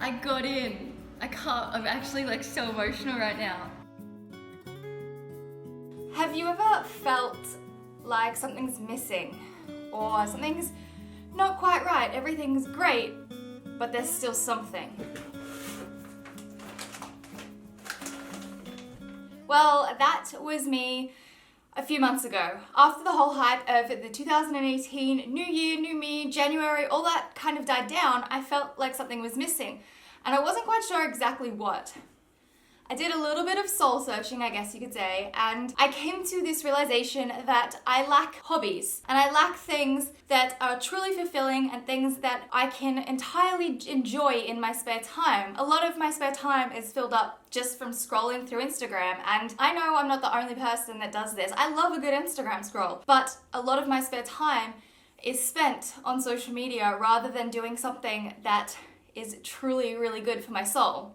I got in. I'm actually like so emotional right now. Have you ever felt like something's missing or something's not quite right? Everything's great, but there's still something. Well, that was me a few months ago. After the whole hype of the 2018 New Year, New Me, January, all that kind of died down, I felt like something was missing. And I wasn't quite sure exactly what. I did a little bit of soul searching, I guess you could say, and I came to this realization that I lack hobbies and I lack things that are truly fulfilling and things that I can entirely enjoy in my spare time. A lot of my spare time is filled up just from scrolling through Instagram, and I know I'm not the only person that does this. I love a good Instagram scroll, but a lot of my spare time is spent on social media rather than doing something that is truly really good for my soul.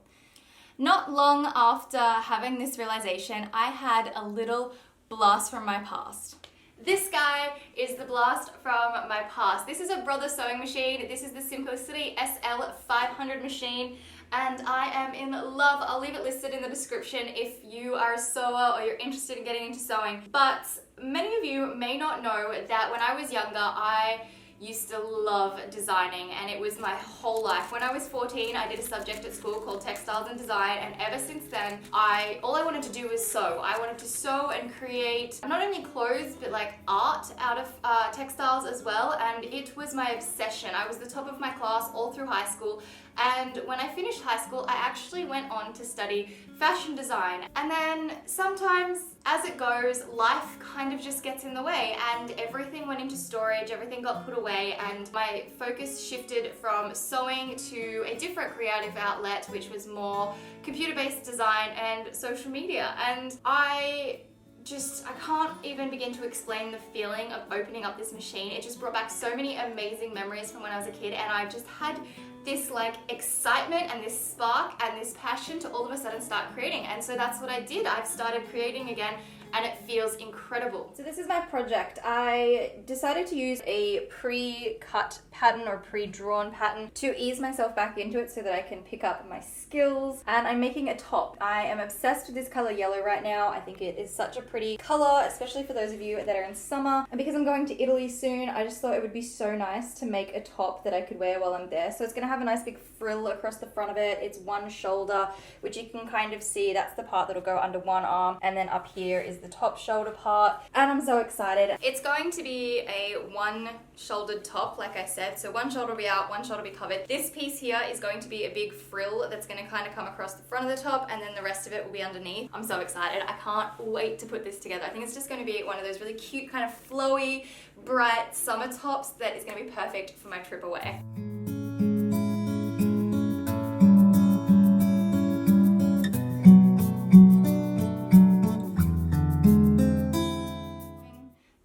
Not long after having this realization, I had a little blast from my past. This guy is the blast from my past. This is a Brother sewing machine. This is the Simplicity SL500 machine, and I am in love. I'll leave it listed in the description if you are a sewer or you're interested in getting into sewing. But many of you may not know that when I was younger, I used to love designing, and it was my whole life. When I was 14, I did a subject at school called Textiles and Design, and ever since then, all I wanted to do was sew. I wanted to sew and create not only clothes, but like art out of textiles as well, and it was my obsession. I was the top of my class all through high school, and when I finished high school, I actually went on to study fashion design. And then sometimes, as it goes, life kind of just gets in the way, and everything went into storage, everything got put away, and my focus shifted from sewing to a different creative outlet, which was more computer-based design and social media. And I can't even begin to explain the feeling of opening up this machine. It just brought back so many amazing memories from when I was a kid, and I just had this like excitement and this spark and this passion to all of a sudden start creating. And so that's what I did. I've started creating again, and it feels incredible. So this is my project. I decided to use a pre-cut pattern or pre-drawn pattern to ease myself back into it so that I can pick up my skills. And I'm making a top. I am obsessed with this color yellow right now. I think it is such a pretty color, especially for those of you that are in summer. And because I'm going to Italy soon, I just thought it would be so nice to make a top that I could wear while I'm there. So it's gonna have a nice big frill across the front of it. It's one shoulder, which you can kind of see. That's the part that'll go under one arm, and then up here is the top shoulder part, and I'm so excited. It's going to be a one-shouldered top, like I said, so one shoulder will be out, one shoulder will be covered. This piece here is going to be a big frill that's going to kind of come across the front of the top, and then the rest of it will be underneath. I'm so excited. I can't wait to put this together. I think it's just going to be one of those really cute, kind of flowy, bright summer tops that is going to be perfect for my trip away.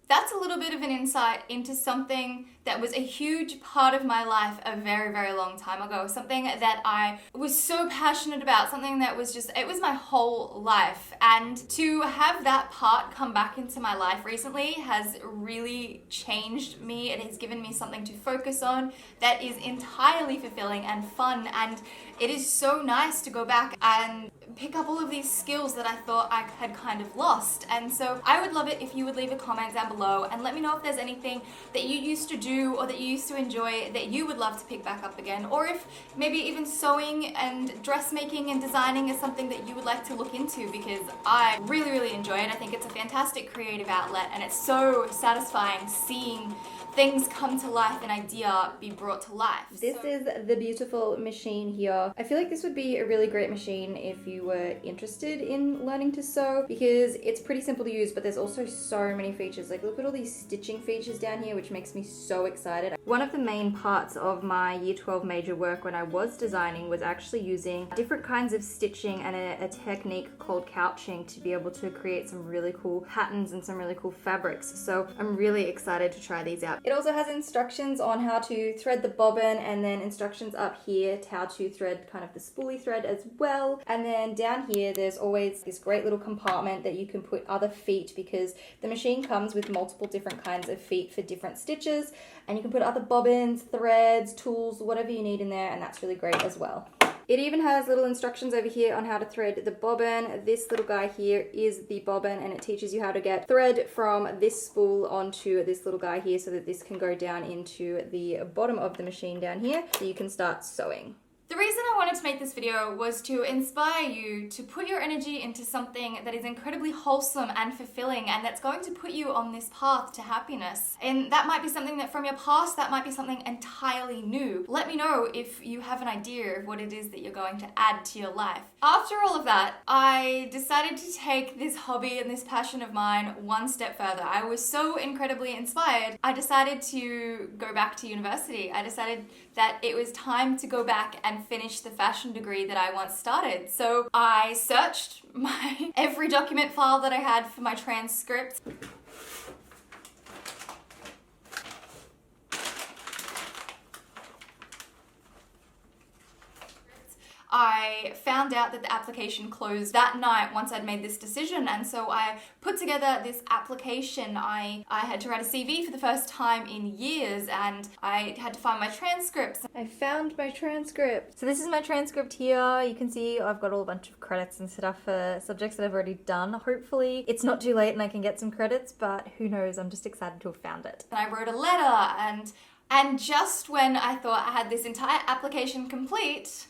That's a little bit of an insight into something that was a huge part of my life a very, very long time ago. Something that I was so passionate about, something that was just, it was my whole life. And to have that part come back into my life recently has really changed me. It has given me something to focus on that is entirely fulfilling and fun. And it is so nice to go back and pick up all of these skills that I thought I had kind of lost. And so I would love it if you would leave a comment down below and let me know if there's anything that you used to do or that you used to enjoy that you would love to pick back up again, or if maybe even sewing and dressmaking and designing is something that you would like to look into, because I really, really enjoy it. I think it's a fantastic creative outlet, and it's so satisfying seeing things come to life, an idea be brought to life. This is the beautiful machine here. I feel like this would be a really great machine if you were interested in learning to sew, because it's pretty simple to use, but there's also so many features. Like, look at all these stitching features down here, which makes me so excited. One of the main parts of my Year 12 major work when I was designing was actually using different kinds of stitching and a technique called couching to be able to create some really cool patterns and some really cool fabrics. So I'm really excited to try these out. It also has instructions on how to thread the bobbin, and then instructions up here to how to thread kind of the spoolie thread as well. And then down here there's always this great little compartment that you can put other feet, because the machine comes with multiple different kinds of feet for different stitches, and you can put other bobbins, threads, tools, whatever you need in there, and that's really great as well. It even has little instructions over here on how to thread the bobbin. This little guy here is the bobbin, and it teaches you how to get thread from this spool onto this little guy here so that this can go down into the bottom of the machine down here so you can start sewing. The reason I wanted to make this video was to inspire you to put your energy into something that is incredibly wholesome and fulfilling, and that's going to put you on this path to happiness. And that might be something that from your past, that might be something entirely new. Let me know if you have an idea of what it is that you're going to add to your life. After all of that, I decided to take this hobby and this passion of mine one step further. I was so incredibly inspired, I decided to go back to university. I decided that it was time to go back and finish the fashion degree that I once started. So I searched my every document file that I had for my transcripts. I found out that the application closed that night once I'd made this decision, and so I put together this application. I had to write a CV for the first time in years, and I had to find my transcripts. I found my transcript. So this is my transcript here. You can see I've got a bunch of credits and stuff for subjects that I've already done. Hopefully it's not too late and I can get some credits, but who knows, I'm just excited to have found it. And I wrote a letter, and just when I thought I had this entire application complete,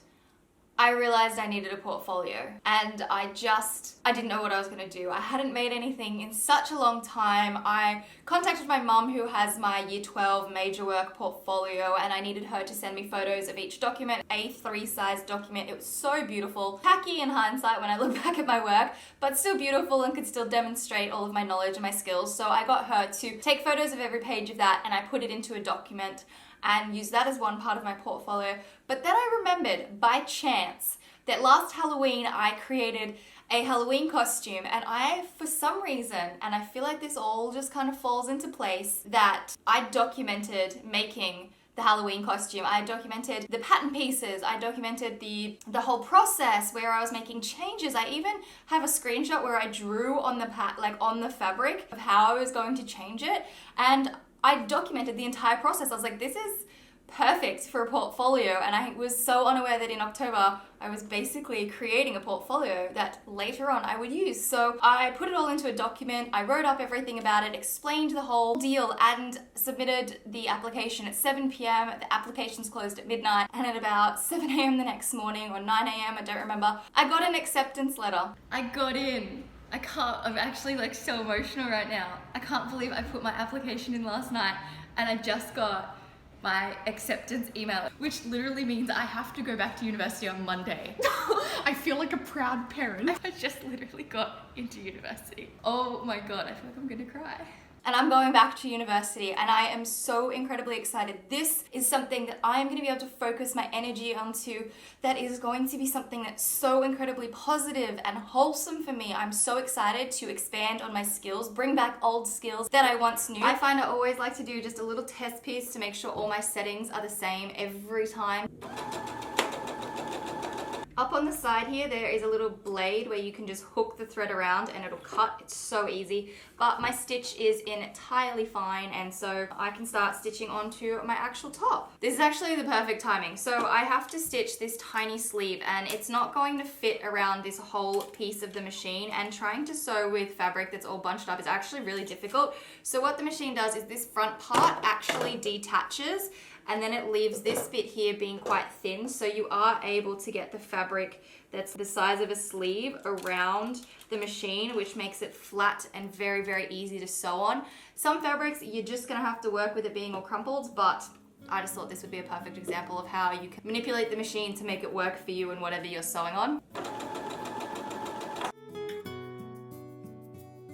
I realized I needed a portfolio, and I didn't know what I was going to do. I hadn't made anything in such a long time. I contacted my mum, who has my year 12 major work portfolio, and I needed her to send me photos of each document, A3 size document. It was so beautiful, tacky in hindsight when I look back at my work, but still beautiful and could still demonstrate all of my knowledge and my skills. So I got her to take photos of every page of that, and I put it into a document and use that as one part of my portfolio. But then I remembered by chance that last Halloween I created a Halloween costume, and I, for some reason, and I feel like this all just kind of falls into place, that I documented making the Halloween costume. I documented the pattern pieces. I documented the whole process where I was making changes. I even have a screenshot where I drew on the on the fabric of how I was going to change it, and I documented the entire process. I was like, this is perfect for a portfolio, and I was so unaware that in October I was basically creating a portfolio that later on I would use. So I put it all into a document, I wrote up everything about it, explained the whole deal, and submitted the application at 7 p.m. The application's closed at midnight, and at about 7 a.m. the next morning, or 9 a.m., I don't remember, I got an acceptance letter. I got in. I'm actually so emotional right now. I can't believe I put my application in last night and I just got my acceptance email, which literally means I have to go back to university on Monday. I feel like a proud parent. I just literally got into university. Oh my God, I feel like I'm gonna cry. And I'm going back to university, and I am so incredibly excited. This is something that I'm going to be able to focus my energy onto, that is going to be something that's so incredibly positive and wholesome for me. I'm so excited to expand on my skills, bring back old skills that I once knew. I find I always like to do just a little test piece to make sure all my settings are the same every time. Up on the side here, there is a little blade where you can just hook the thread around and it'll cut. It's so easy, but my stitch is entirely fine, and so I can start stitching onto my actual top. This is actually the perfect timing. So I have to stitch this tiny sleeve, and it's not going to fit around this whole piece of the machine, and trying to sew with fabric that's all bunched up is actually really difficult. So what the machine does is this front part actually detaches, and then it leaves this bit here being quite thin, so you are able to get the fabric that's the size of a sleeve around the machine, which makes it flat and very, very easy to sew on. Some fabrics, you're just gonna have to work with it being all crumpled, but I just thought this would be a perfect example of how you can manipulate the machine to make it work for you and whatever you're sewing on.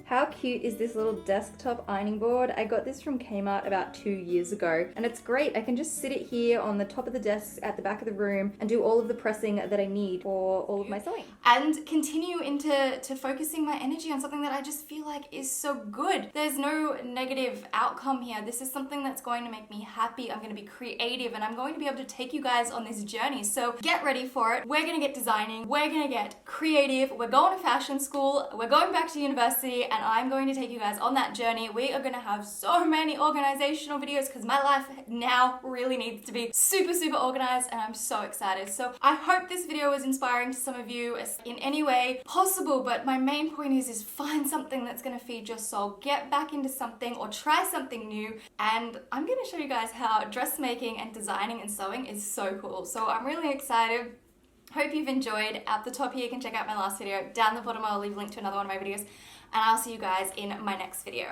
How cute is this little desktop ironing board? I got this from Kmart about 2 years ago, and it's great. I can just sit it here on the top of the desk at the back of the room and do all of the pressing that I need for all of my sewing. And continue into focusing my energy on something that I just feel like is so good. There's no negative outcome here. This is something that's going to make me happy. I'm going to be creative, and I'm going to be able to take you guys on this journey. So get ready for it. We're going to get designing. We're going to get creative. We're going to fashion school. We're going back to university, and I'm going to take you guys on that journey. We are going to have so many organizational videos because my life now really needs to be super, super organized, and I'm so excited. So I hope this video was inspiring to some of you in any way possible, but my main point is find something that's going to feed your soul. Get back into something or try something new, and I'm going to show you guys how dressmaking and designing and sewing is so cool. So I'm really excited. Hope you've enjoyed. At the top here you can check out my last video. Down the bottom I'll leave a link to another one of my videos, and I'll see you guys in my next video.